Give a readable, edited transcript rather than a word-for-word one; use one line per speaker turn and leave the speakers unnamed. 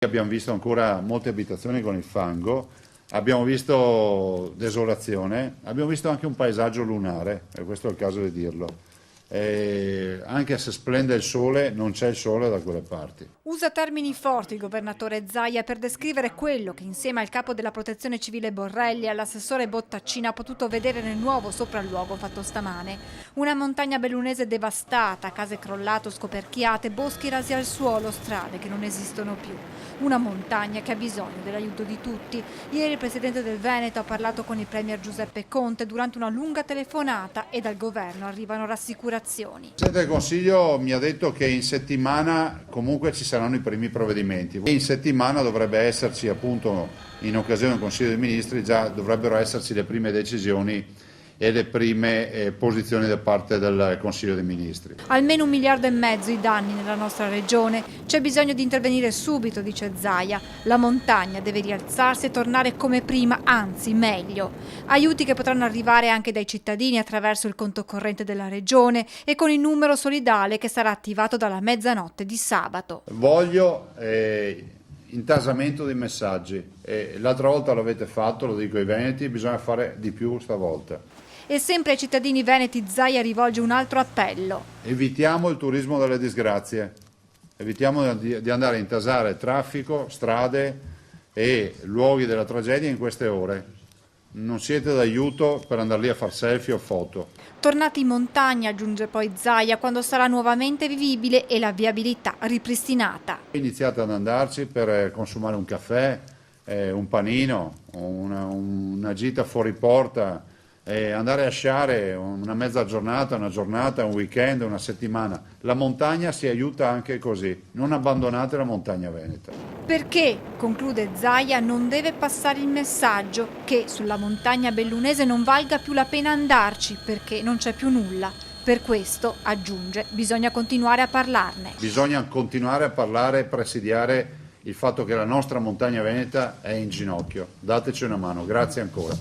Abbiamo visto ancora molte abitazioni con il fango, abbiamo visto desolazione, abbiamo visto anche un paesaggio lunare, e questo è il caso di dirlo. Anche se splende il sole, non c'è il sole da quelle parti.
Usa termini forti il governatore Zaia per descrivere quello che insieme al capo della protezione civile Borrelli e all'assessore Bottaccina ha potuto vedere nel nuovo sopralluogo fatto stamane. Una montagna bellunese devastata, case crollate o scoperchiate, boschi rasi al suolo, strade che non esistono più. Una montagna che ha bisogno dell'aiuto di tutti. Ieri il presidente del Veneto ha parlato con il premier Giuseppe Conte durante una lunga telefonata e dal governo arrivano rassicurazioni.
Il Presidente del Consiglio mi ha detto che in settimana comunque ci saranno i primi provvedimenti. In settimana dovrebbe esserci, appunto, in occasione del Consiglio dei Ministri, già dovrebbero esserci le prime decisioni e le prime posizioni da parte del Consiglio dei Ministri.
Almeno 1,5 miliardi i danni nella nostra regione. C'è bisogno di intervenire subito, dice Zaia. La montagna deve rialzarsi e tornare come prima, anzi meglio. Aiuti che potranno arrivare anche dai cittadini attraverso il conto corrente della regione e con il numero solidale che sarà attivato dalla mezzanotte di sabato.
Voglio intasamento dei messaggi. L'altra volta l'avete fatto, lo dico ai veneti, bisogna fare di più stavolta.
E sempre ai cittadini veneti Zaia rivolge un altro appello.
Evitiamo il turismo delle disgrazie, evitiamo di andare a intasare traffico, strade e luoghi della tragedia in queste ore. Non siete d'aiuto per andare lì a far selfie o foto.
Tornati in montagna, aggiunge poi Zaia, quando sarà nuovamente vivibile e la viabilità ripristinata.
Iniziate ad andarci per consumare un caffè, un panino, una gita fuori porta, andare a sciare una mezza giornata, una giornata, un weekend, una settimana. La montagna si aiuta anche così, non abbandonate la montagna veneta.
Perché, conclude Zaia, non deve passare il messaggio che sulla montagna bellunese non valga più la pena andarci perché non c'è più nulla. Per questo, aggiunge, bisogna continuare a parlarne.
Bisogna continuare a parlare e presidiare il fatto che la nostra montagna veneta è in ginocchio. Dateci una mano, grazie ancora.